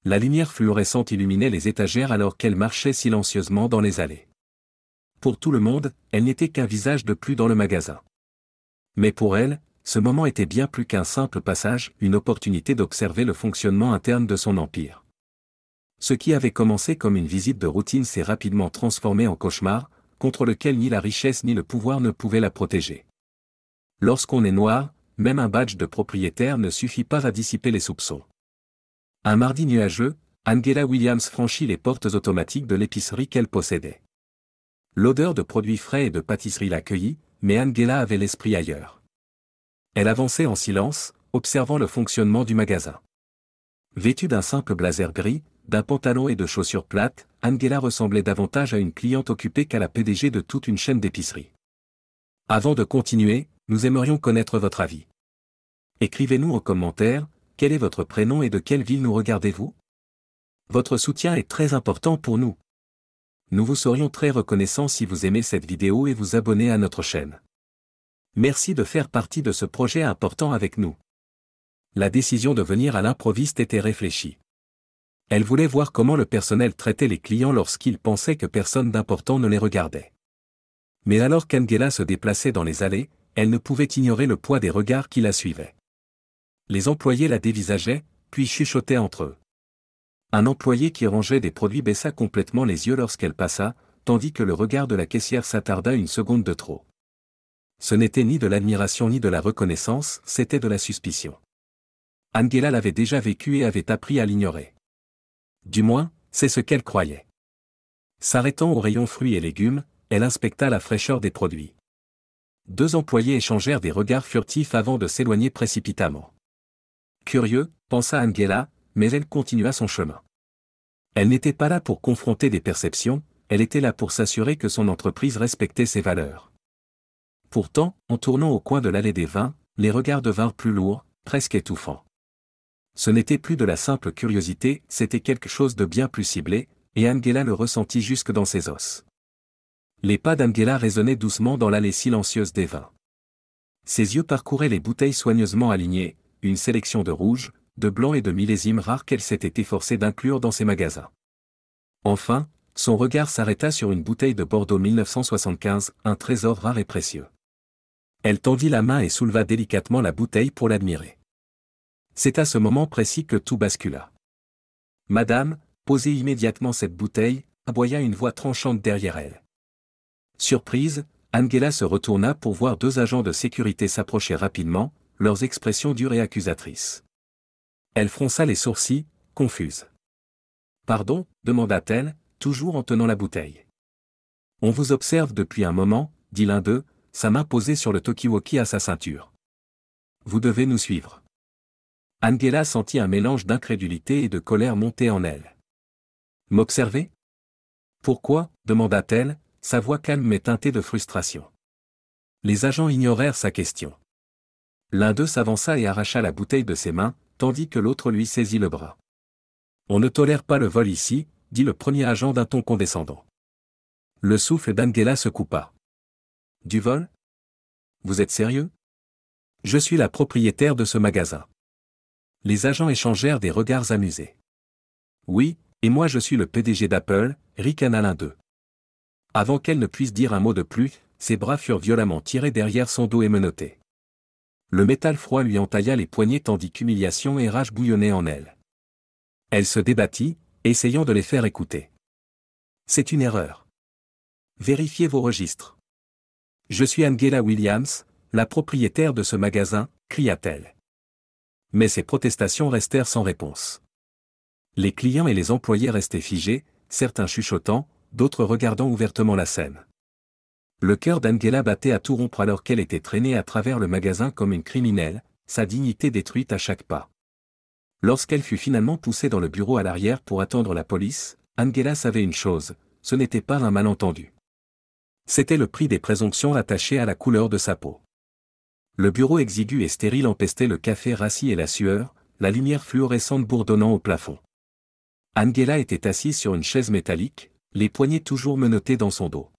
La lumière fluorescente illuminait les étagères alors qu'elle marchait silencieusement dans les allées. Pour tout le monde, elle n'était qu'un visage de plus dans le magasin. Mais pour elle, ce moment était bien plus qu'un simple passage, une opportunité d'observer le fonctionnement interne de son empire. Ce qui avait commencé comme une visite de routine s'est rapidement transformé en cauchemar, contre lequel ni la richesse ni le pouvoir ne pouvaient la protéger. Lorsqu'on est noir, même un badge de propriétaire ne suffit pas à dissiper les soupçons. Un mardi nuageux, Angela Williams franchit les portes automatiques de l'épicerie qu'elle possédait. L'odeur de produits frais et de pâtisserie l'accueillit, mais Angela avait l'esprit ailleurs. Elle avançait en silence, observant le fonctionnement du magasin. Vêtue d'un simple blazer gris, d'un pantalon et de chaussures plates, Angela ressemblait davantage à une cliente occupée qu'à la PDG de toute une chaîne d'épicerie. Avant de continuer, nous aimerions connaître votre avis. Écrivez-nous en commentaire, quel est votre prénom et de quelle ville nous regardez-vous? Votre soutien est très important pour nous. Nous vous serions très reconnaissants si vous aimez cette vidéo et vous abonnez à notre chaîne. Merci de faire partie de ce projet important avec nous. La décision de venir à l'improviste était réfléchie. Elle voulait voir comment le personnel traitait les clients lorsqu'ils pensaient que personne d'important ne les regardait. Mais alors qu'Angela se déplaçait dans les allées, elle ne pouvait ignorer le poids des regards qui la suivaient. Les employés la dévisageaient, puis chuchotaient entre eux. Un employé qui rangeait des produits baissa complètement les yeux lorsqu'elle passa, tandis que le regard de la caissière s'attarda une seconde de trop. Ce n'était ni de l'admiration ni de la reconnaissance, c'était de la suspicion. Angela l'avait déjà vécu et avait appris à l'ignorer. Du moins, c'est ce qu'elle croyait. S'arrêtant au rayon fruits et légumes, elle inspecta la fraîcheur des produits. Deux employés échangèrent des regards furtifs avant de s'éloigner précipitamment. Curieux, pensa Angela, mais elle continua son chemin. Elle n'était pas là pour confronter des perceptions, elle était là pour s'assurer que son entreprise respectait ses valeurs. Pourtant, en tournant au coin de l'allée des vins, les regards devinrent plus lourds, presque étouffants. Ce n'était plus de la simple curiosité, c'était quelque chose de bien plus ciblé, et Angela le ressentit jusque dans ses os. Les pas d'Angela résonnaient doucement dans l'allée silencieuse des vins. Ses yeux parcouraient les bouteilles soigneusement alignées, une sélection de rouges, de blancs et de millésimes rares qu'elle s'était efforcée d'inclure dans ses magasins. Enfin, son regard s'arrêta sur une bouteille de Bordeaux 1975, un trésor rare et précieux. Elle tendit la main et souleva délicatement la bouteille pour l'admirer. C'est à ce moment précis que tout bascula. « Madame, posez immédiatement cette bouteille », aboya une voix tranchante derrière elle. Surprise, Angela se retourna pour voir deux agents de sécurité s'approcher rapidement, leurs expressions dures et accusatrices. Elle fronça les sourcils, confuse. « Pardon » demanda-t-elle, toujours en tenant la bouteille. « On vous observe depuis un moment » dit l'un d'eux, sa main posée sur le talkie-walkie à sa ceinture. « Vous devez nous suivre. » Angela sentit un mélange d'incrédulité et de colère monter en elle. « M'observer ? Pourquoi » demanda-t-elle, sa voix calme mais teintée de frustration. Les agents ignorèrent sa question. L'un d'eux s'avança et arracha la bouteille de ses mains, tandis que l'autre lui saisit le bras. « On ne tolère pas le vol ici » dit le premier agent d'un ton condescendant. Le souffle d'Angela se coupa. « Du vol ? Vous êtes sérieux ? Je suis la propriétaire de ce magasin. » Les agents échangèrent des regards amusés. « Oui, et moi je suis le PDG d'Apple » ricana l'un d'eux. Avant qu'elle ne puisse dire un mot de plus, ses bras furent violemment tirés derrière son dos et menottés. Le métal froid lui entailla les poignets tandis qu'humiliation et rage bouillonnaient en elle. Elle se débattit, essayant de les faire écouter. « C'est une erreur. Vérifiez vos registres. Je suis Angela Williams, la propriétaire de ce magasin, cria-t-elle. Mais ses protestations restèrent sans réponse. Les clients et les employés restaient figés, certains chuchotant, d'autres regardant ouvertement la scène. Le cœur d'Angela battait à tout rompre alors qu'elle était traînée à travers le magasin comme une criminelle, sa dignité détruite à chaque pas. Lorsqu'elle fut finalement poussée dans le bureau à l'arrière pour attendre la police, Angela savait une chose, ce n'était pas un malentendu. C'était le prix des présomptions attachées à la couleur de sa peau. Le bureau exigu et stérile empestait le café rassis et la sueur, la lumière fluorescente bourdonnant au plafond. Angela était assise sur une chaise métallique, les poignets toujours menottés dans son dos.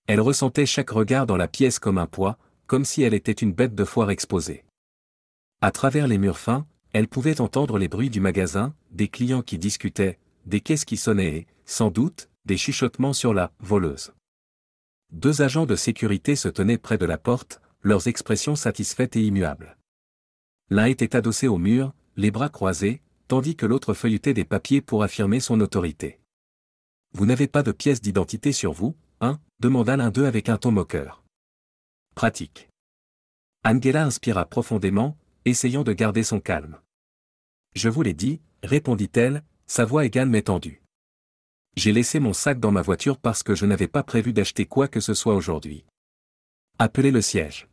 Elle ressentait chaque regard dans la pièce comme un poids, comme si elle était une bête de foire exposée. À travers les murs fins, elle pouvait entendre les bruits du magasin, des clients qui discutaient, des caisses qui sonnaient et, sans doute, des chuchotements sur la « voleuse ». 2 agents de sécurité se tenaient près de la porte, leurs expressions satisfaites et immuables. L'un était adossé au mur, les bras croisés, tandis que l'autre feuilletait des papiers pour affirmer son autorité. « Vous n'avez pas de pièce d'identité sur vous, hein » demanda l'un d'eux avec un ton moqueur. « Pratique. » Angela inspira profondément, essayant de garder son calme. « Je vous l'ai dit, » répondit-elle, sa voix égale mais tendue. « J'ai laissé mon sac dans ma voiture parce que je n'avais pas prévu d'acheter quoi que ce soit aujourd'hui. Appelez le siège.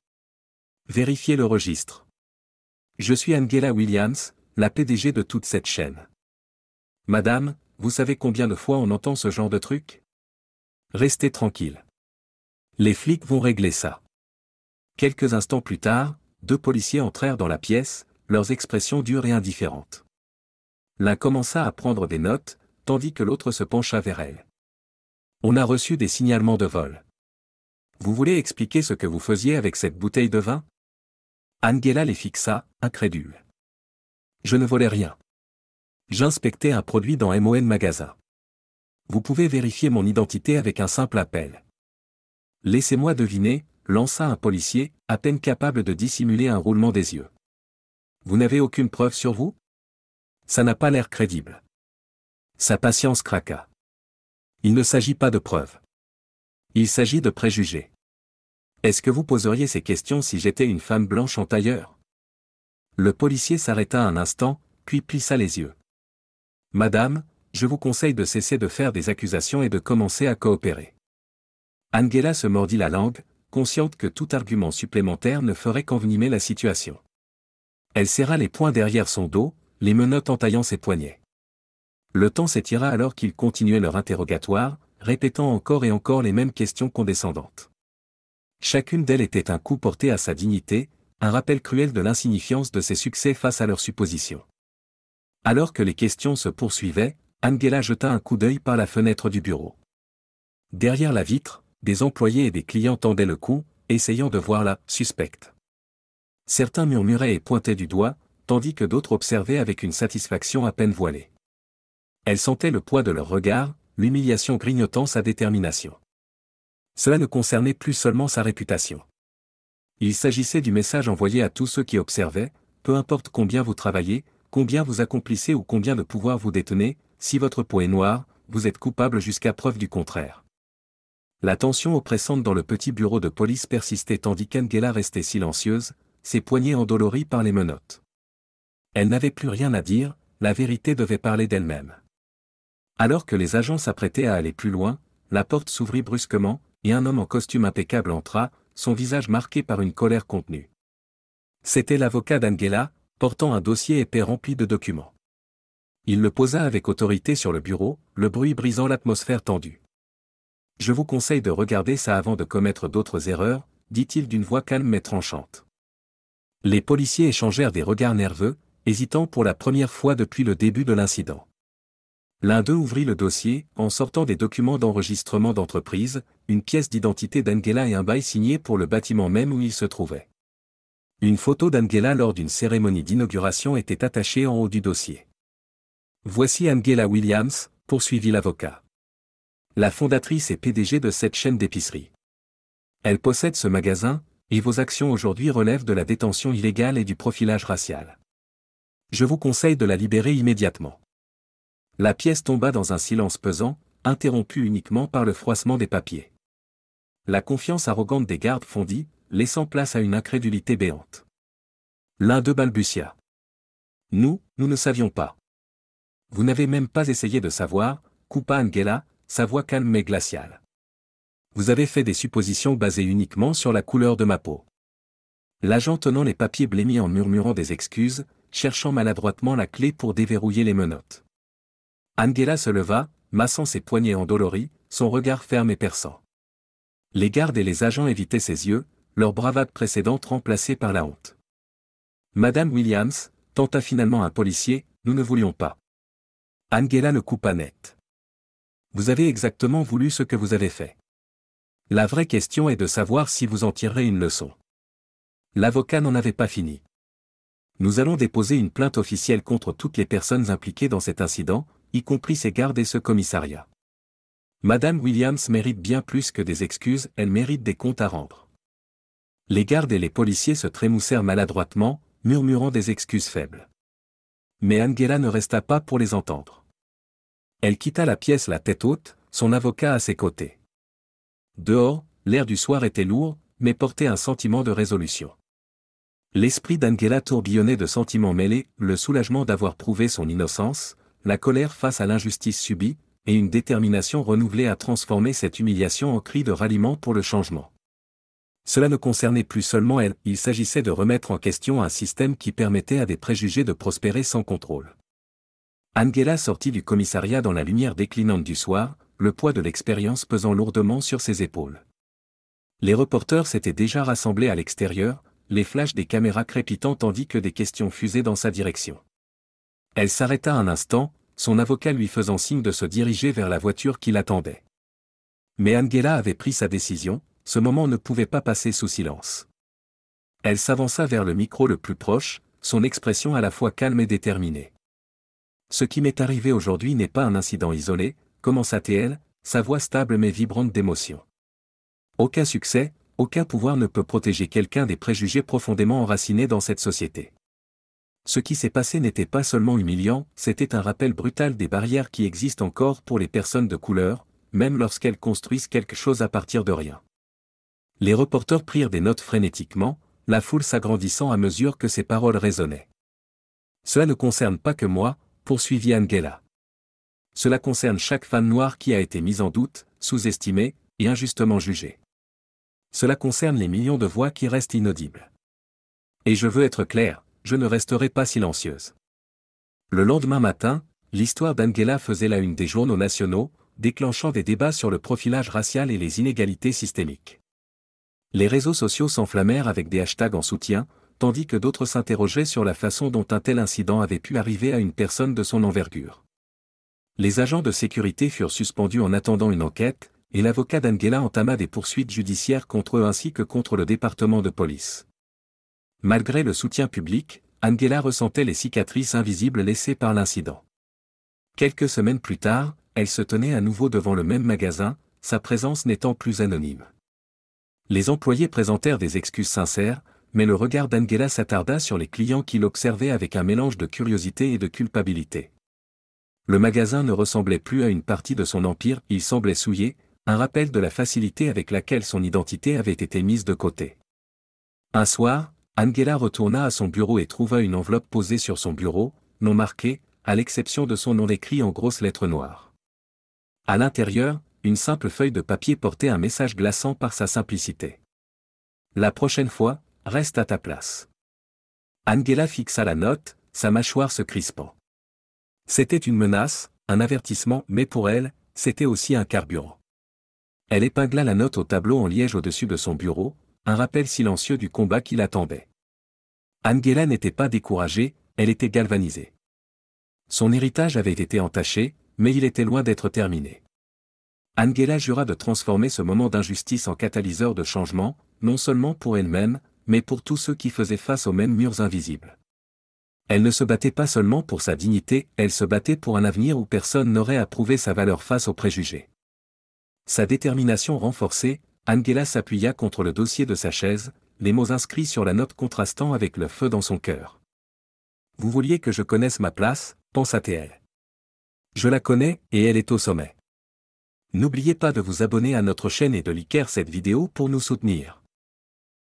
Vérifiez le registre. Je suis Angela Williams, la PDG de toute cette chaîne. Madame, vous savez combien de fois on entend ce genre de truc? Restez tranquille. Les flics vont régler ça. » Quelques instants plus tard, 2 policiers entrèrent dans la pièce, leurs expressions dures et indifférentes. L'un commença à prendre des notes, tandis que l'autre se pencha vers elle. « On a reçu des signalements de vol. Vous voulez expliquer ce que vous faisiez avec cette bouteille de vin ?» Angela les fixa, incrédule. « Je ne volais rien. J'inspectais un produit dans MON Magasin. Vous pouvez vérifier mon identité avec un simple appel. » « Laissez-moi deviner » lança un policier, à peine capable de dissimuler un roulement des yeux. « Vous n'avez aucune preuve sur vous? Ça n'a pas l'air crédible. » Sa patience craqua. « Il ne s'agit pas de preuves. Il s'agit de préjugés. Est-ce que vous poseriez ces questions si j'étais une femme blanche en tailleur ?» Le policier s'arrêta un instant, puis plissa les yeux. « Madame, je vous conseille de cesser de faire des accusations et de commencer à coopérer. » Angela se mordit la langue, consciente que tout argument supplémentaire ne ferait qu'envenimer la situation. Elle serra les poings derrière son dos, les menottes entaillant ses poignets. Le temps s'étira alors qu'ils continuaient leur interrogatoire, répétant encore et encore les mêmes questions condescendantes. Chacune d'elles était un coup porté à sa dignité, un rappel cruel de l'insignifiance de ses succès face à leurs suppositions. Alors que les questions se poursuivaient, Angela jeta un coup d'œil par la fenêtre du bureau. Derrière la vitre, des employés et des clients tendaient le cou, essayant de voir la « suspecte ». Certains murmuraient et pointaient du doigt, tandis que d'autres observaient avec une satisfaction à peine voilée. Elle sentait le poids de leur regard, l'humiliation grignotant sa détermination. Cela ne concernait plus seulement sa réputation. Il s'agissait du message envoyé à tous ceux qui observaient, peu importe combien vous travaillez, combien vous accomplissez ou combien de pouvoir vous détenez, si votre peau est noire, vous êtes coupable jusqu'à preuve du contraire. La tension oppressante dans le petit bureau de police persistait tandis qu'Angela restait silencieuse, ses poignets endoloris par les menottes. Elle n'avait plus rien à dire, la vérité devait parler d'elle-même. Alors que les agents s'apprêtaient à aller plus loin, la porte s'ouvrit brusquement, et un homme en costume impeccable entra, son visage marqué par une colère contenue. C'était l'avocat d'Angela, portant un dossier épais rempli de documents. Il le posa avec autorité sur le bureau, le bruit brisant l'atmosphère tendue. « Je vous conseille de regarder ça avant de commettre d'autres erreurs, » dit-il d'une voix calme mais tranchante. Les policiers échangèrent des regards nerveux, hésitant pour la première fois depuis le début de l'incident. L'un d'eux ouvrit le dossier, en sortant des documents d'enregistrement d'entreprise, une pièce d'identité d'Angela et un bail signé pour le bâtiment même où il se trouvait. Une photo d'Angela lors d'une cérémonie d'inauguration était attachée en haut du dossier. « Voici Angela Williams », poursuivit l'avocat. La fondatrice et PDG de cette chaîne d'épicerie. Elle possède ce magasin, et vos actions aujourd'hui relèvent de la détention illégale et du profilage racial. Je vous conseille de la libérer immédiatement. La pièce tomba dans un silence pesant, interrompu uniquement par le froissement des papiers. La confiance arrogante des gardes fondit, laissant place à une incrédulité béante. L'un d'eux balbutia. « Nous ne savions pas. » « Vous n'avez même pas essayé de savoir, » coupa Angela, sa voix calme mais glaciale. « Vous avez fait des suppositions basées uniquement sur la couleur de ma peau. » L'agent tenant les papiers blêmit en murmurant des excuses, cherchant maladroitement la clé pour déverrouiller les menottes. Angela se leva, massant ses poignets endoloris, son regard ferme et perçant. Les gardes et les agents évitaient ses yeux, leur bravade précédente remplacée par la honte. « Madame Williams, » tenta finalement un policier, « nous ne voulions pas. » Angela le coupa net. « Vous avez exactement voulu ce que vous avez fait. La vraie question est de savoir si vous en tirerez une leçon. » L'avocat n'en avait pas fini. Nous allons déposer une plainte officielle contre toutes les personnes impliquées dans cet incident, y compris ces gardes et ce commissariat. Madame Williams mérite bien plus que des excuses, elle mérite des comptes à rendre. Les gardes et les policiers se trémoussèrent maladroitement, murmurant des excuses faibles. Mais Angela ne resta pas pour les entendre. Elle quitta la pièce la tête haute, son avocat à ses côtés. Dehors, l'air du soir était lourd, mais portait un sentiment de résolution. L'esprit d'Angela tourbillonnait de sentiments mêlés, le soulagement d'avoir prouvé son innocence, la colère face à l'injustice subie, et une détermination renouvelée à transformer cette humiliation en cri de ralliement pour le changement. Cela ne concernait plus seulement elle, il s'agissait de remettre en question un système qui permettait à des préjugés de prospérer sans contrôle. Angela sortit du commissariat dans la lumière déclinante du soir, le poids de l'expérience pesant lourdement sur ses épaules. Les reporters s'étaient déjà rassemblés à l'extérieur, les flashs des caméras crépitant tandis que des questions fusaient dans sa direction. Elle s'arrêta un instant, son avocat lui faisant signe de se diriger vers la voiture qui l'attendait. Mais Angela avait pris sa décision, ce moment ne pouvait pas passer sous silence. Elle s'avança vers le micro le plus proche, son expression à la fois calme et déterminée. Ce qui m'est arrivé aujourd'hui n'est pas un incident isolé, commença-t-elle, sa voix stable mais vibrante d'émotion. Aucun succès, aucun pouvoir ne peut protéger quelqu'un des préjugés profondément enracinés dans cette société. Ce qui s'est passé n'était pas seulement humiliant, c'était un rappel brutal des barrières qui existent encore pour les personnes de couleur, même lorsqu'elles construisent quelque chose à partir de rien. Les reporters prirent des notes frénétiquement, la foule s'agrandissant à mesure que ces paroles résonnaient. Cela ne concerne pas que moi, poursuivit Angela. Cela concerne chaque femme noire qui a été mise en doute, sous-estimée, et injustement jugée. Cela concerne les millions de voix qui restent inaudibles. Et je veux être clair, je ne resterai pas silencieuse. Le lendemain matin, l'histoire d'Angela faisait la une des journaux nationaux, déclenchant des débats sur le profilage racial et les inégalités systémiques. Les réseaux sociaux s'enflammèrent avec des hashtags en soutien, tandis que d'autres s'interrogeaient sur la façon dont un tel incident avait pu arriver à une personne de son envergure. Les agents de sécurité furent suspendus en attendant une enquête, et l'avocat d'Angela entama des poursuites judiciaires contre eux ainsi que contre le département de police. Malgré le soutien public, Angela ressentait les cicatrices invisibles laissées par l'incident. Quelques semaines plus tard, elle se tenait à nouveau devant le même magasin, sa présence n'étant plus anonyme. Les employés présentèrent des excuses sincères, mais le regard d'Angela s'attarda sur les clients qui l'observaient avec un mélange de curiosité et de culpabilité. Le magasin ne ressemblait plus à une partie de son empire, il semblait souillé, un rappel de la facilité avec laquelle son identité avait été mise de côté. Un soir, Angela retourna à son bureau et trouva une enveloppe posée sur son bureau, non marquée, à l'exception de son nom écrit en grosses lettres noires. À l'intérieur, une simple feuille de papier portait un message glaçant par sa simplicité. La prochaine fois, reste à ta place. Angela fixa la note, sa mâchoire se crispant. C'était une menace, un avertissement, mais pour elle, c'était aussi un carburant. Elle épingla la note au tableau en liège au-dessus de son bureau, un rappel silencieux du combat qui l'attendait. Angela n'était pas découragée, elle était galvanisée. Son héritage avait été entaché, mais il était loin d'être terminé. Angela jura de transformer ce moment d'injustice en catalyseur de changement, non seulement pour elle-même, mais pour tous ceux qui faisaient face aux mêmes murs invisibles. Elle ne se battait pas seulement pour sa dignité, elle se battait pour un avenir où personne n'aurait à prouver sa valeur face aux préjugés. Sa détermination renforcée, Angela s'appuya contre le dossier de sa chaise, les mots inscrits sur la note contrastant avec le feu dans son cœur. « Vous vouliez que je connaisse ma place, pensa-t-elle. Je la connais, et elle est au sommet. » N'oubliez pas de vous abonner à notre chaîne et de liker cette vidéo pour nous soutenir.